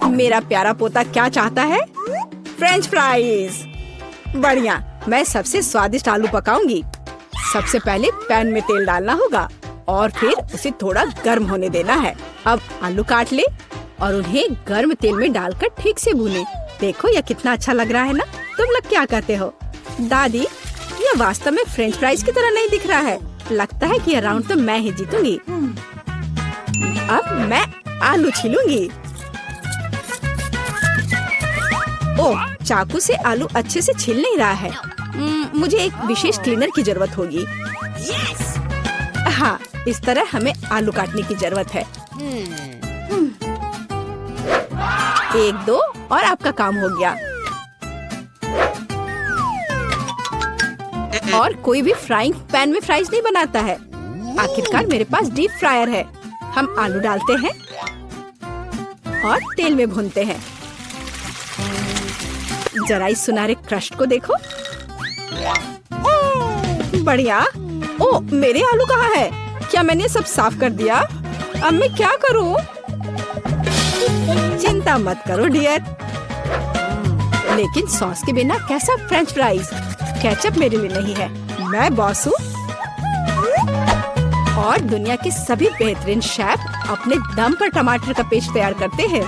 मेरा प्यारा पोता क्या चाहता है? French fries. बढ़िया, मैं सबसे स्वादिष्ट आलू पकाऊंगी। सबसे पहले पैन में तेल डालना होगा और फिर उसे थोड़ा गर्म होने देना है। अब आलू काट ले और उन्हें गर्म तेल में डालकर ठीक से भूने। देखो यह कितना अच्छा लग रहा है ना? तुम लोग क्या कहते हो? दादी, यह वास्तव में फ्रेंच फ्राइज की तरह नहीं दिख रहा है। लगता है कि यह राउंड तो मैं ही जीतूंगी। अब मैं आलू छीलूंगी। ओह, चाकू से आलू अच्छे से छिल नहीं रहा है। मुझे एक विशेष क्लीनर की जरूरत होगी। हाँ, इस तरह हमें आलू काटने की जरूरत है। 1, 2 और आपका काम हो गया। और कोई भी फ्राइंग पैन में फ्राइज नहीं बनाता है। आखिरकार मेरे पास डीप फ्रायर है। हम आलू डालते हैं और तेल में भूनते हैं। जरा इस सुनहरे क्रस्ट को देखो। बढ़िया। ओ, मेरे आलू कहाँ है? क्या मैंने सब साफ कर दिया? अब मैं क्या करूं? चिंता मत करो डियर। लेकिन सॉस के बिना कैसा फ्रेंच फ्राइज? केचप मेरे लिए नहीं है, मैं बॉस हूँ। और दुनिया के सभी बेहतरीन शेफ अपने दम पर टमाटर का पेस्ट तैयार करते हैं।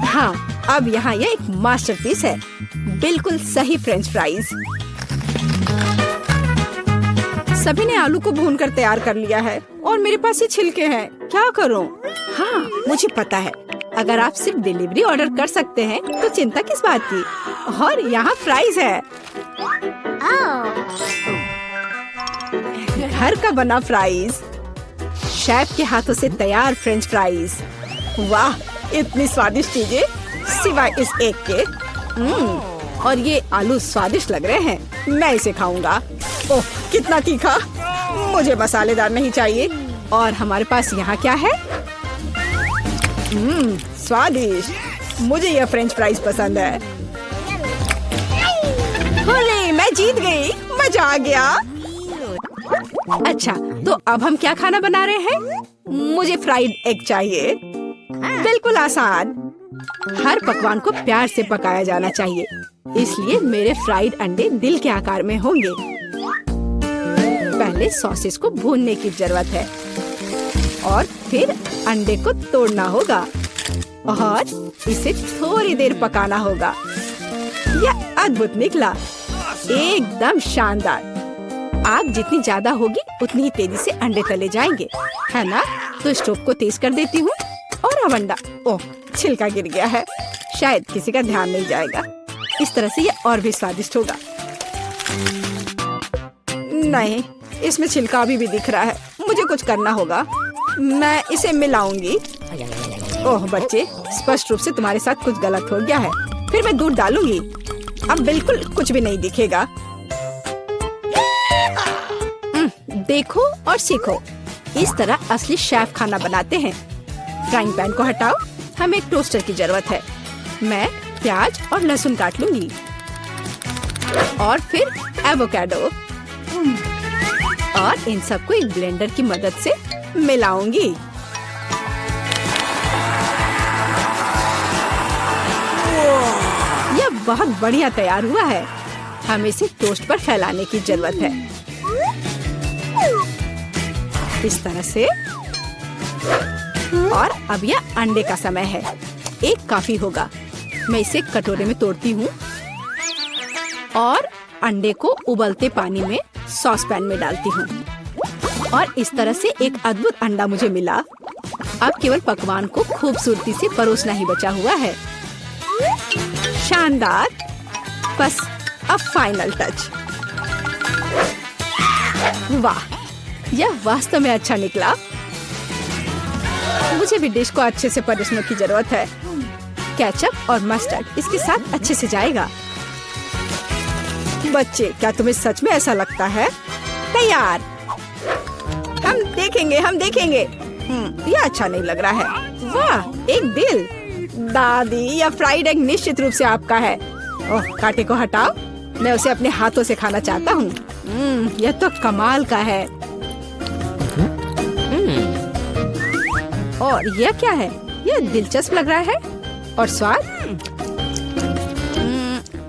हाँ, अब यहाँ यह एक मास्टरपीस है। बिल्कुल सही फ्रेंच फ्राइज। सभी ने आलू को भूनकर तैयार कर लिया है और मेरे पास ये छिलके हैं। क्या करूं? हाँ, मुझे पता है। अगर आप सिर्फ डिलीवरी ऑर्डर कर सकते हैं तो चिंता किस बात की। और यहाँ फ्राइज है। घर का बना फ्राइज, शेफ के हाथों से तैयार फ्रेंच फ्राइज। वाह, इतनी स्वादिष्ट चीजें सिवाय इस एक के। और ये आलू स्वादिष्ट लग रहे हैं। मैं इसे खाऊंगा। ओह, कितना तीखा। मुझे मसालेदार नहीं चाहिए। और हमारे पास यहाँ क्या है? स्वादिष्ट। मुझे यह फ्रेंच फ्राइज पसंद है। होले, मैं जीत गई। मजा आ गया। अच्छा, तो अब हम क्या खाना बना रहे हैं? मुझे फ्राइड एग चाहिए। बिल्कुल आसान। हर पकवान को प्यार से पकाया जाना चाहिए, इसलिए मेरे फ्राइड अंडे दिल के आकार में होंगे। पहले सॉसेस को भूनने की जरूरत है और फिर अंडे को तोड़ना होगा और इसे थोड़ी देर पकाना होगा। यह अद्भुत निकला, एकदम शानदार। आग जितनी ज्यादा होगी उतनी ही तेजी से अंडे तले जाएंगे, है ना? तो स्टोव को तेज कर देती हूँ और अब अंडा। ओह, छिलका गिर गया है। शायद किसी का ध्यान नहीं जाएगा। इस तरह से ये और भी स्वादिष्ट होगा। नहीं, इसमें छिलका अभी भी दिख रहा है। मुझे कुछ करना होगा। मैं इसे मिलाऊंगी। ओह बच्चे, स्पष्ट रूप से तुम्हारे साथ कुछ गलत हो गया है। फिर मैं दूध डालूंगी। अब बिल्कुल कुछ भी नहीं दिखेगा। देखो और सीखो। इस तरह असली शेफ खाना बनाते हैं। फ्राइंग पैन को हटाओ। हमें एक टोस्टर की जरूरत है। मैं प्याज और लहसुन काट लूंगी और फिर एवोकाडो और इन सबको एक ब्लेंडर की मदद से मिलाऊंगी। यह बहुत बढ़िया तैयार हुआ है। हमें इसे टोस्ट पर फैलाने की जरूरत है। इस तरह से। और अब यह अंडे का समय है। एक काफी होगा। मैं इसे कटोरे में तोड़ती हूँ और अंडे को उबलते पानी में सॉस पैन में डालती हूँ और इस तरह से एक अद्भुत अंडा मुझे मिला। अब केवल पकवान को खूबसूरती से परोसना ही बचा हुआ है। शानदार। बस अब फाइनल टच। वाह, यह वास्तव में अच्छा निकला। मुझे भी डिश को अच्छे से परोसने की जरूरत है। केचप और मस्टर्ड इसके साथ अच्छे से जाएगा। बच्चे, क्या तुम्हें सच में ऐसा लगता है? तैयार। हम देखेंगे। यह अच्छा नहीं लग रहा है। वाह, एक दिल। दादी, यह फ्राइड एग निश्चित रूप से आपका है। ओह, कांटे को हटाओ। मैं उसे अपने हाथों से खाना चाहता हूँ। यह तो कमाल का है। और यह क्या है? यह दिलचस्प लग रहा है। और स्वाद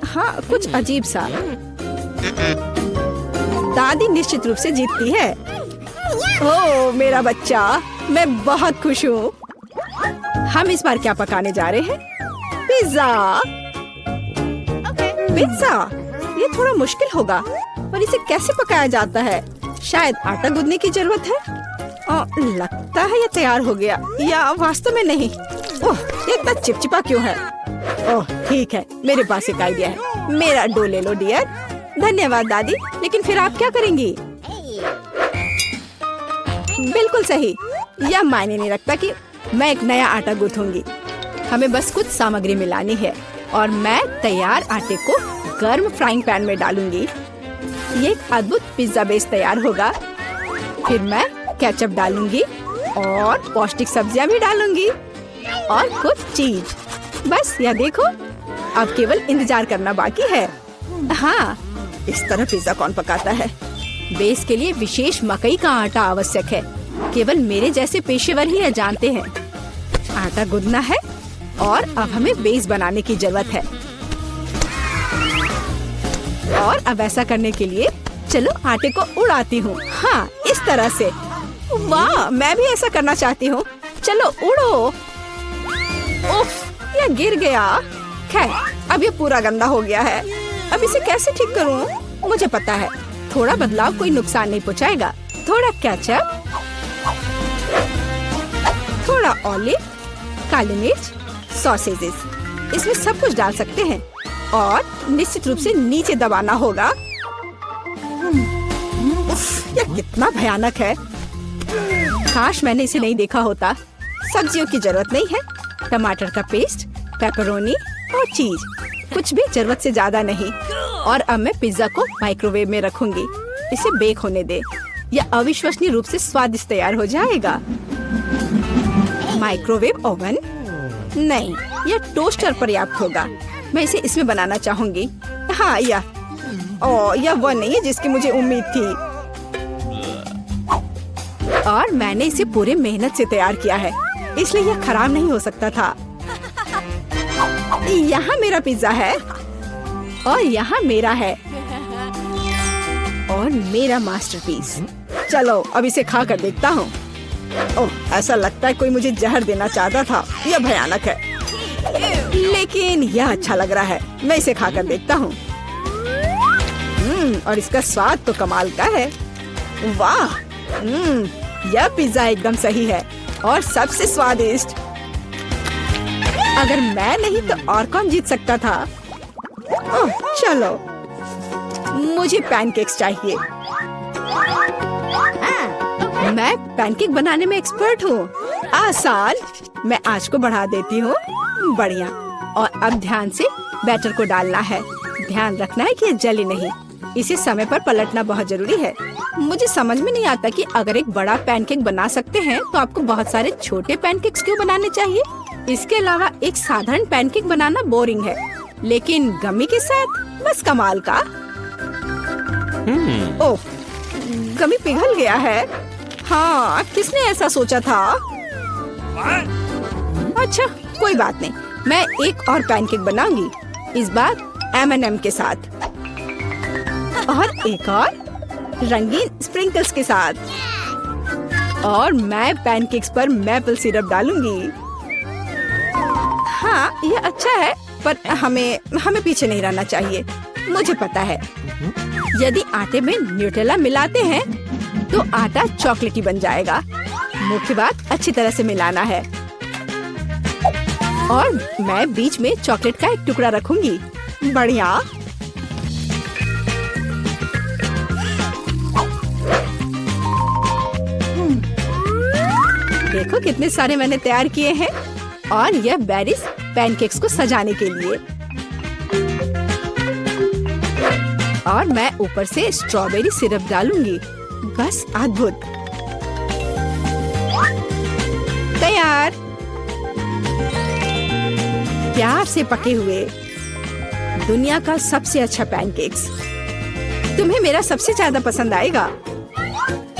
हाँ कुछ अजीब सा। दादी निश्चित रूप से जीतती है। ओह मेरा बच्चा, मैं बहुत खुश हूँ। हम इस बार क्या पकाने जा रहे हैं? पिज्जा। पिज्जा ये थोड़ा मुश्किल होगा, पर इसे कैसे पकाया जाता है? शायद आटा गूंदने की जरूरत है। लगता है ये तैयार हो गया, या वास्तव में नहीं। ओह ये इतना चिपचिपा क्यों है? ओह ठीक है, मेरे पास एक आइडिया है। मेरा डो ले लो डियर। धन्यवाद दादी, लेकिन फिर आप क्या करेंगी? बिल्कुल सही, यह मायने नहीं रखता कि मैं एक नया आटा गूंथूंगी। हमें बस कुछ सामग्री मिलानी है और मैं तैयार आटे को गर्म फ्राइंग पैन में डालूंगी। ये एक अद्भुत पिज्जा बेस तैयार होगा। फिर मैं केचप डालूंगी और पौष्टिक सब्जियां भी डालूंगी और कुछ चीज। बस यह देखो, अब केवल इंतजार करना बाकी है। हाँ, इस तरह पिज्जा कौन पकाता है? बेस के लिए विशेष मकई का आटा आवश्यक है। केवल मेरे जैसे पेशेवर ही यह जानते हैं। आटा गूंदना है और अब हमें बेस बनाने की जरूरत है। और अब ऐसा करने के लिए चलो आटे को उड़ाती हूँ। हाँ इस तरह से। वाह, मैं भी ऐसा करना चाहती हूँ। चलो उड़ो। उफ, यह गिर गया। खैर, अब ये पूरा गंदा हो गया है। अब इसे कैसे ठीक करूँ? मुझे पता है, थोड़ा बदलाव कोई नुकसान नहीं पहुँचाएगा। थोड़ा केचप, थोड़ा ऑलिव, काली मिर्च, सॉसेजेस, इसमें सब कुछ डाल सकते हैं और निश्चित रूप से नीचे दबाना होगा। उफ, यह कितना भयानक है। काश मैंने इसे नहीं देखा होता। सब्जियों की जरूरत नहीं है। टमाटर का पेस्ट, पेपरोनी और चीज, कुछ भी जरूरत से ज्यादा नहीं। और अब मैं पिज्जा को माइक्रोवेव में रखूंगी। इसे बेक होने दे। यह अविश्वसनीय रूप से स्वादिष्ट तैयार हो जाएगा। माइक्रोवेव ओवन नहीं, यह टोस्टर पर्याप्त होगा। मैं इसे इसमें बनाना चाहूंगी। हाँ यह वो नहीं है जिसकी मुझे उम्मीद थी। और मैंने इसे पूरे मेहनत से तैयार किया है, इसलिए यह खराब नहीं हो सकता था। यहाँ मेरा पिज्जा है और यहाँ मेरा है और मेरा मास्टरपीस। चलो अब इसे खा कर देखता हूँ। ओह, ऐसा लगता है कोई मुझे जहर देना चाहता था। यह भयानक है, लेकिन यह अच्छा लग रहा है। मैं इसे खा कर देखता हूँ। और इसका स्वाद तो कमाल का है। वाह, यह पिज्जा एकदम सही है और सबसे स्वादिष्ट। अगर मैं नहीं तो और कौन जीत सकता था? ओह, चलो मुझे पैनकेक्स चाहिए। मैं पैनकेक बनाने में एक्सपर्ट हूँ। आसान। मैं आंच को बढ़ा देती हूँ। बढ़िया। और अब ध्यान से बैटर को डालना है। ध्यान रखना है कि ये जले नहीं। इसे समय पर पलटना बहुत जरूरी है। मुझे समझ में नहीं आता कि अगर एक बड़ा पैनकेक बना सकते हैं तो आपको बहुत सारे छोटे पैनकेक्स क्यों बनाने चाहिए? इसके अलावा एक साधारण पैनकेक बनाना बोरिंग है, लेकिन गमी के साथ बस कमाल का। ओह, गमी पिघल गया है। हाँ, किसने ऐसा सोचा था? अच्छा, कोई बात नहीं। मैं एक और पैनकेक बनाऊंगी, इस बार M&M के साथ और एक और रंगीन स्प्रिंकल्स के साथ। और मैं पैनकेक्स पर मैपल सिरप डालूंगी। हाँ, यह अच्छा है, पर हमें पीछे नहीं रहना चाहिए। मुझे पता है, यदि आटे में न्यूटेला मिलाते हैं तो आटा चॉकलेटी बन जाएगा। मुख्य बात अच्छी तरह से मिलाना है। और मैं बीच में चॉकलेट का एक टुकड़ा रखूंगी। बढ़िया। देखो कितने सारे मैंने तैयार किए हैं। और यह बेरीज पैनकेक्स को सजाने के लिए। और मैं ऊपर से स्ट्रॉबेरी सिरप डालूंगी। बस अद्भुत। तैयार। प्यार से पके हुए दुनिया का सबसे अच्छा पैनकेक्स। तुम्हें मेरा सबसे ज्यादा पसंद आएगा।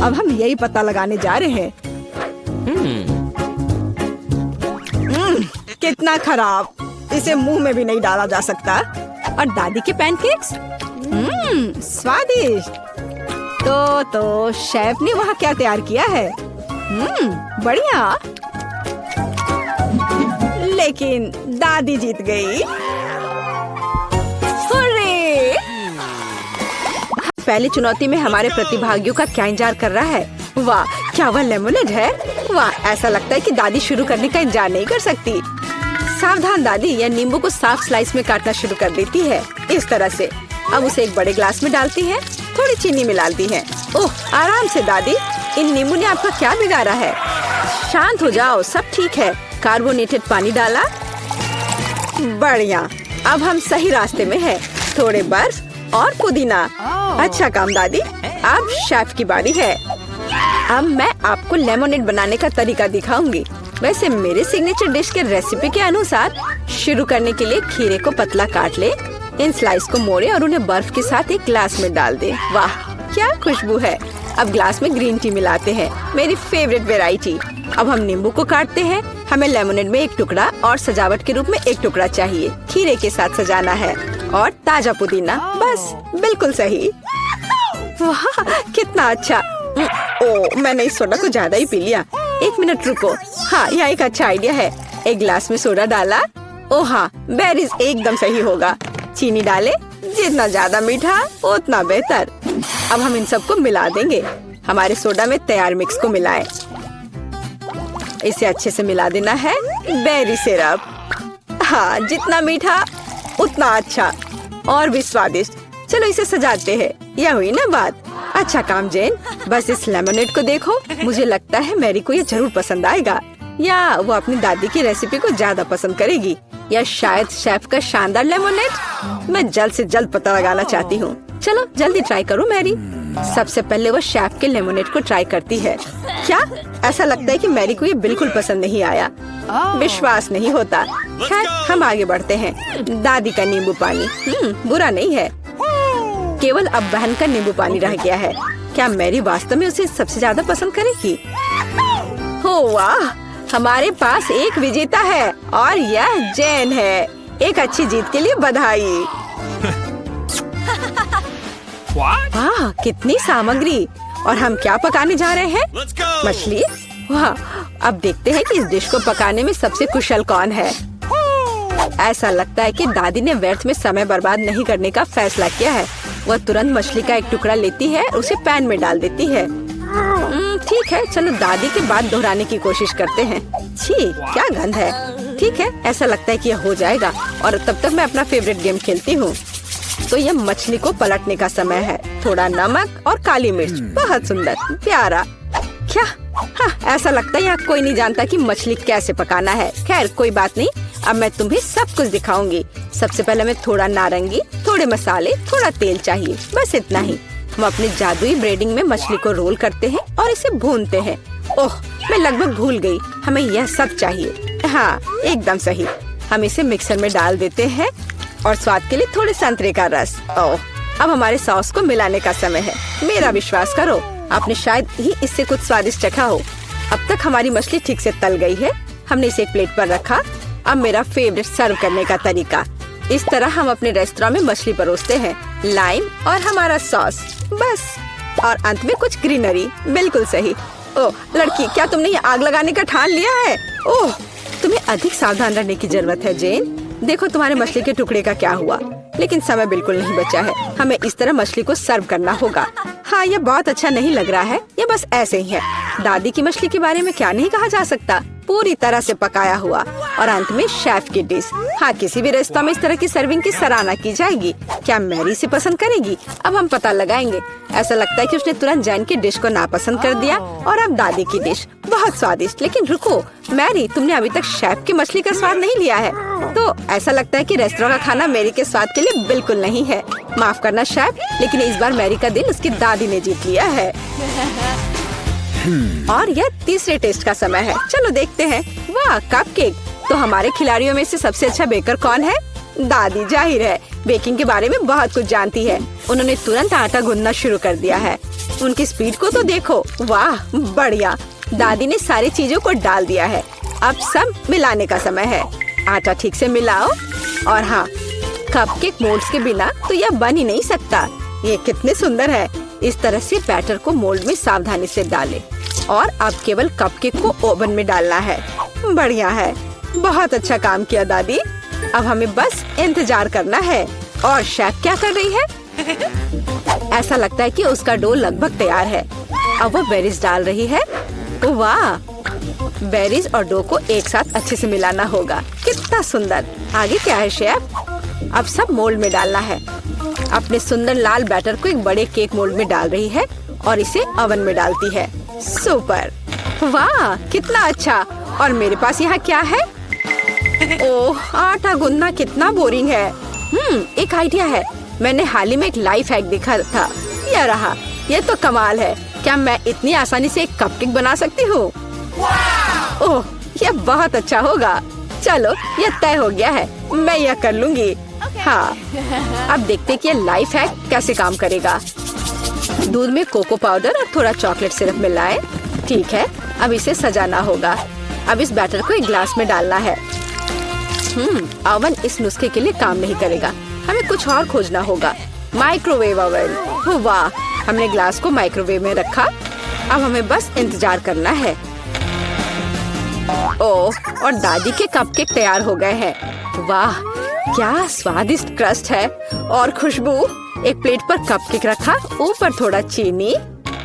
अब हम यही पता लगाने जा रहे हैं। कितना खराब, इसे मुंह में भी नहीं डाला जा सकता। और दादी के पैनकेक्स, स्वादिष्ट। तो शेफ ने वहाँ क्या तैयार किया है? बढ़िया। लेकिन दादी जीत गई। हुर्रे! पहली चुनौती में हमारे प्रतिभागियों का क्या इंतजार कर रहा है? वाह, क्या वह लेमोनेड है? वाह, ऐसा लगता है कि दादी शुरू करने का इंतजार नहीं कर सकती। सावधान दादी, यह नींबू को साफ स्लाइस में काटना शुरू कर देती है, इस तरह से। अब उसे एक बड़े ग्लास में डालती है, थोड़ी चीनी मिलाती है। ओह, आराम से दादी, इन नींबू ने आपका क्या बिगाड़ा है? शांत हो जाओ, सब ठीक है। कार्बोनेटेड पानी डाला, बढ़िया। अब हम सही रास्ते में हैं। थोड़े बर्फ और पुदीना। अच्छा काम दादी, अब शेफ की बारी है। अब मैं आपको लेमोनेड बनाने का तरीका दिखाऊंगी। वैसे मेरे सिग्नेचर डिश के रेसिपी के अनुसार शुरू करने के लिए खीरे को पतला काट ले, इन स्लाइस को मोड़े और उन्हें बर्फ के साथ एक ग्लास में डाल दे। वाह, क्या खुशबू है। अब ग्लास में ग्रीन टी मिलाते हैं, मेरी फेवरेट वेराइटी। अब हम नींबू को काटते हैं। हमें लेमोनेड में एक टुकड़ा और सजावट के रूप में एक टुकड़ा चाहिए। खीरे के साथ सजाना है और ताजा पुदीना, बस बिल्कुल सही। वाह, कितना अच्छा। ओ, मैंने इस सोडा को ज्यादा ही पी लिया। एक मिनट रुको, हाँ, यह एक अच्छा आइडिया है। एक ग्लास में सोडा डाला। ओ हाँ, बेरीज एकदम सही होगा। चीनी डाले, जितना ज्यादा मीठा उतना बेहतर। अब हम इन सबको मिला देंगे। हमारे सोडा में तैयार मिक्स को मिलाएं। इसे अच्छे से मिला देना है। बेरी सिरप, हाँ, जितना मीठा उतना अच्छा और भी स्वादिष्ट। चलो इसे सजाते हैं। यह हुई ना बात। अच्छा काम जेन, बस इस लेमोनेड को देखो। मुझे लगता है मैरी को ये जरूर पसंद आएगा, या वो अपनी दादी की रेसिपी को ज्यादा पसंद करेगी, या शायद शेफ का शानदार लेमोनेड। मैं जल्द से जल्द पता लगाना चाहती हूँ। चलो जल्दी ट्राई करो मैरी। सबसे पहले वो शेफ के लेमोनेड को ट्राई करती है। क्या? ऐसा लगता है कि मैरी को ये बिल्कुल पसंद नहीं आया। विश्वास नहीं होता। खैर, हम आगे बढ़ते हैं। दादी का नींबू पानी बुरा नहीं है, केवल अब बहन का नींबू पानी रह गया है। क्या मैरी वास्तव में उसे सबसे ज्यादा पसंद करेगी? हो वाह, हमारे पास एक विजेता है और यह जैन है। एक अच्छी जीत के लिए बधाई। वाह, कितनी सामग्री। और हम क्या पकाने जा रहे हैं? मछली। वाह, अब देखते हैं कि इस डिश को पकाने में सबसे कुशल कौन है। ऐसा लगता है कि दादी ने व्यर्थ में समय बर्बाद नहीं करने का फैसला किया है। वह तुरंत मछली का एक टुकड़ा लेती है, उसे पैन में डाल देती है। ठीक है, चलो दादी की बात दोहराने की कोशिश करते हैं। छी, क्या गंध है। ठीक है, ऐसा लगता है कि यह हो जाएगा और तब तक मैं अपना फेवरेट गेम खेलती हूँ। तो यह मछली को पलटने का समय है। थोड़ा नमक और काली मिर्च, बहुत सुंदर, प्यारा। क्या? हाँ, ऐसा लगता है यहाँ कोई नहीं जानता कि मछली कैसे पकाना है। खैर कोई बात नहीं, अब मैं तुम्हें सब कुछ दिखाऊंगी। सबसे पहले मैं थोड़ा नारंगी, थोड़े मसाले, थोड़ा तेल चाहिए, बस इतना ही। हम अपने जादुई ब्रेडिंग में मछली को रोल करते हैं और इसे भूनते हैं। ओह, मैं लगभग भूल गई, हमें यह सब चाहिए। हाँ, एकदम सही। हम इसे मिक्सर में डाल देते हैं और स्वाद के लिए थोड़े संतरे का रस। ओह, अब हमारे सॉस को मिलाने का समय है। मेरा विश्वास करो, आपने शायद ही इससे कुछ स्वादिष्ट चखा हो। अब तक हमारी मछली ठीक से तल गई है। हमने इसे एक प्लेट पर रखा। अब मेरा फेवरेट सर्व करने का तरीका। इस तरह हम अपने रेस्तरां में मछली परोसते हैं, लाइम और हमारा सॉस, बस। और अंत में कुछ ग्रीनरी, बिल्कुल सही। ओह लड़की, क्या तुमने ये आग लगाने का ठान लिया है? ओह, तुम्हें अधिक सावधान रहने की जरूरत है जेन। देखो तुम्हारे मछली के टुकड़े का क्या हुआ। लेकिन समय बिल्कुल नहीं बचा है। हमें इस तरह मछली को सर्व करना होगा। हाँ, यह बहुत अच्छा नहीं लग रहा है, ये बस ऐसे ही है। दादी की मछली के बारे में क्या नहीं कहा जा सकता, पूरी तरह से पकाया हुआ। और अंत में शेफ की डिश। हाँ, किसी भी रेस्तरां में इस तरह की सर्विंग की सराहना की जाएगी। क्या मैरी से पसंद करेगी? अब हम पता लगाएंगे। ऐसा लगता है कि उसने तुरंत जैन की डिश को नापसंद कर दिया। और अब दादी की डिश बहुत स्वादिष्ट। लेकिन रुको मैरी, तुमने अभी तक शेफ की मछली का स्वाद नहीं लिया है। तो ऐसा लगता है कि रेस्तरां का खाना मैरी के स्वाद के लिए बिल्कुल नहीं है। माफ करना शेफ, लेकिन इस बार मैरी का दिल उसकी दादी ने जीत लिया है। और यह तीसरे टेस्ट का समय है। चलो देखते हैं। वाह, कपकेक। तो हमारे खिलाड़ियों में से सबसे अच्छा बेकर कौन है? दादी, जाहिर है, बेकिंग के बारे में बहुत कुछ जानती है। उन्होंने तुरंत आटा गूंदना शुरू कर दिया है। उनकी स्पीड को तो देखो। वाह, बढ़िया। दादी ने सारी चीजों को डाल दिया है। अब सब मिलाने का समय है। आटा ठीक से मिलाओ। और हाँ, कपकेक मोल्ड्स के बिना तो यह बन ही नहीं सकता। ये कितने सुंदर है। इस तरह से बैटर को मोल्ड में सावधानी से डालें और अब केवल कपकेक को ओवन में डालना है। बढ़िया है, बहुत अच्छा काम किया दादी। अब हमें बस इंतजार करना है। और शेफ क्या कर रही है? ऐसा लगता है कि उसका डो लगभग तैयार है। अब वो बेरीज डाल रही है। वाह, बेरीज और डो को एक साथ अच्छे से मिलाना होगा। कितना सुंदर। आगे क्या है शेफ? अब सब मोल्ड में डालना है। अपने सुंदर लाल बैटर को एक बड़े केक मोल्ड में डाल रही है और इसे ओवन में डालती है। सुपर, वाह कितना अच्छा। और मेरे पास यहाँ क्या है? ओह, आटा गूंदना कितना बोरिंग है। एक आइडिया है। मैंने हाल ही में एक लाइफ हैक देखा था। यह रहा। यह तो कमाल है। क्या मैं इतनी आसानी से एक कपकेक बना सकती हूँ? ओह, यह बहुत अच्छा होगा। चलो, यह तय हो गया है। मैं यह कर लूंगी। हाँ, अब देखते कि यह लाइफ हैक कैसे काम करेगा। दूध में कोको पाउडर और थोड़ा चॉकलेट सिरप मिलाएं। ठीक है, अब इसे सजाना होगा। अब इस बैटर को एक ग्लास में डालना है। ओवन इस नुस्खे के लिए काम नहीं करेगा। हमें कुछ और खोजना होगा। Microwave oven. वाह, हमने ग्लास को माइक्रोवेव में रखा। अब हमें बस इंतजार करना है। ओह, और दादी के कपकेक तैयार हो गए हैं। वाह, क्या स्वादिष्ट क्रस्ट है और खुशबू। एक प्लेट पर कपकेक रखा, ऊपर थोड़ा चीनी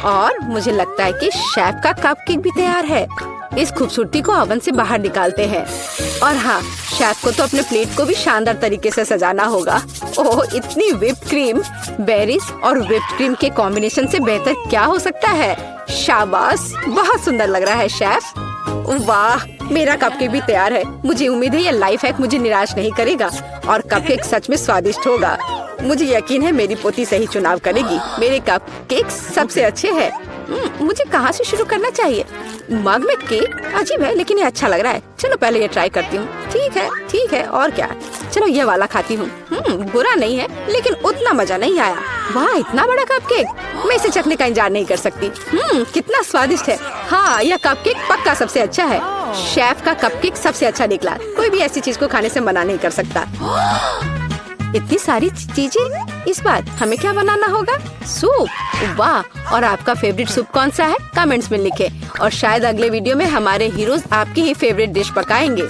और मुझे लगता है कि शेफ का कपकेक भी तैयार है। इस खूबसूरती को ओवन से बाहर निकालते हैं। और हाँ, शेफ को तो अपने प्लेट को भी शानदार तरीके से सजाना होगा। ओह, इतनी व्हिप्ड क्रीम, बेरीज और व्हिप्ड क्रीम के कॉम्बिनेशन से बेहतर क्या हो सकता है? शाबाश, बहुत सुंदर लग रहा है शेफ। वाह, मेरा कपकेक भी तैयार है। मुझे उम्मीद है यह लाइफ हैक मुझे निराश नहीं करेगा और कपकेक सच में स्वादिष्ट होगा। मुझे यकीन है मेरी पोती सही चुनाव करेगी। मेरे कपकेक सबसे अच्छे हैं। मुझे कहाँ से शुरू करना चाहिए? मग में केक अजीब है, लेकिन ये अच्छा लग रहा है। चलो पहले ये ट्राई करती हूँ। ठीक है, और क्या। चलो ये वाला खाती हूँ। बुरा नहीं है, लेकिन उतना मजा नहीं आया। वाह, इतना बड़ा कपकेक। मैं इसे चखने का इंतजार नहीं कर सकती। कितना स्वादिष्ट है। हाँ, यह कपकेक पक्का सबसे अच्छा है। शेफ का कपकेक सबसे अच्छा निकला। कोई भी ऐसी चीज को खाने से मना नहीं कर सकता। इतनी सारी चीजें। इस बार हमें क्या बनाना होगा? सूप। वाह, और आपका फेवरेट सूप कौन सा है? कमेंट्स में लिखें। और शायद अगले वीडियो में हमारे हीरोज आपकी ही फेवरेट डिश पकाएंगे।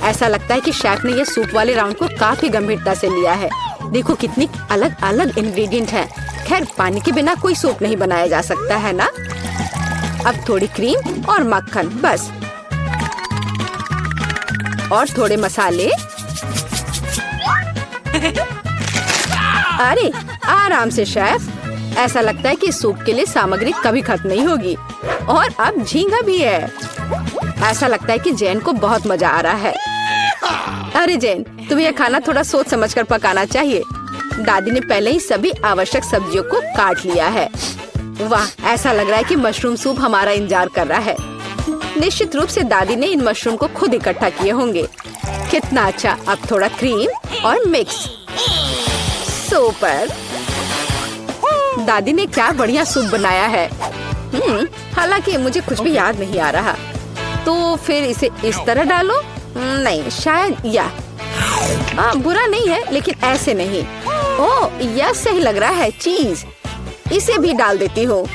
ऐसा लगता है कि शेफ ने ये सूप वाले राउंड को काफी गंभीरता से लिया है। देखो कितनी अलग अलग इंग्रेडिएंट हैं। खैर, पानी के बिना कोई सूप नहीं बनाया जा सकता है ना। अब थोड़ी क्रीम और मक्खन बस, और थोड़े मसाले। अरे आराम से शेफ। ऐसा लगता है कि सूप के लिए सामग्री कभी खत्म नहीं होगी। और अब झींगा भी है। ऐसा लगता है कि जैन को बहुत मजा आ रहा है। अरे जैन, तुम्हें यह खाना थोड़ा सोच समझकर पकाना चाहिए। दादी ने पहले ही सभी आवश्यक सब्जियों को काट लिया है। वाह, ऐसा लग रहा है कि मशरूम सूप हमारा इंतजार कर रहा है। निश्चित रूप से दादी ने इन मशरूम को खुद इकट्ठा किए होंगे। कितना अच्छा। अब थोड़ा क्रीम और मिक्स। सुपर। दादी ने क्या बढ़िया सूप बनाया है। हालांकि मुझे कुछ भी याद नहीं आ रहा। तो फिर इसे इस तरह डालो। नहीं, शायद बुरा नहीं है, लेकिन ऐसे नहीं। ओह, यह सही लग रहा है। चीज, इसे भी डाल देती हूँ।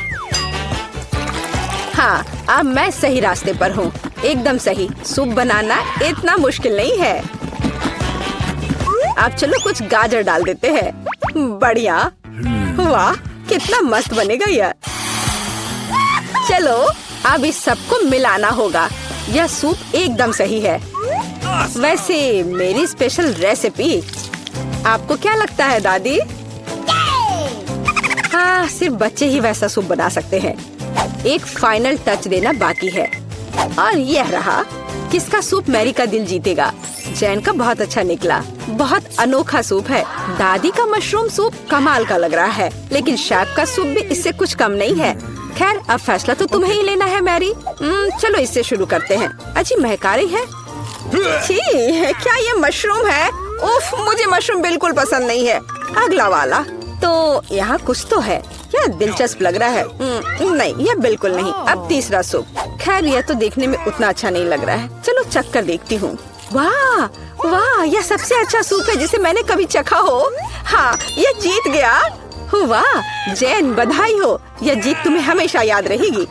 हाँ, अब मैं सही रास्ते पर हूँ। एकदम सही। सूप बनाना इतना मुश्किल नहीं है। अब चलो कुछ गाजर डाल देते हैं। बढ़िया। वाह, कितना मस्त बनेगा यह। चलो अब इस सबको मिलाना होगा। यह सूप एकदम सही है। वैसे मेरी स्पेशल रेसिपी, आपको क्या लगता है दादी? हाँ, सिर्फ बच्चे ही वैसा सूप बना सकते हैं। एक फाइनल टच देना बाकी है। और यह रहा। किसका सूप मैरी का दिल जीतेगा? जैन का बहुत अच्छा निकला। बहुत अनोखा सूप है। दादी का मशरूम सूप कमाल का लग रहा है, लेकिन शेफ का सूप भी इससे कुछ कम नहीं है। खैर, अब फैसला तो तुम्हें ही लेना है मैरी। चलो इससे शुरू करते हैं। अच्छी महका रही है। छी, क्या ये मशरूम है? उफ, मुझे मशरूम बिल्कुल पसंद नहीं है। अगला वाला। तो यहाँ कुछ तो है। यह दिलचस्प लग रहा है। नहीं, यह बिल्कुल नहीं। अब तीसरा सूप। खैर, यह तो देखने में उतना अच्छा नहीं लग रहा है। चलो चख कर देखती हूँ। वाह वाह, यह सबसे अच्छा सूप है जिसे मैंने कभी चखा हो। हाँ, यह जीत गया। वाह जैन, बधाई हो। यह जीत तुम्हें हमेशा याद रहेगी।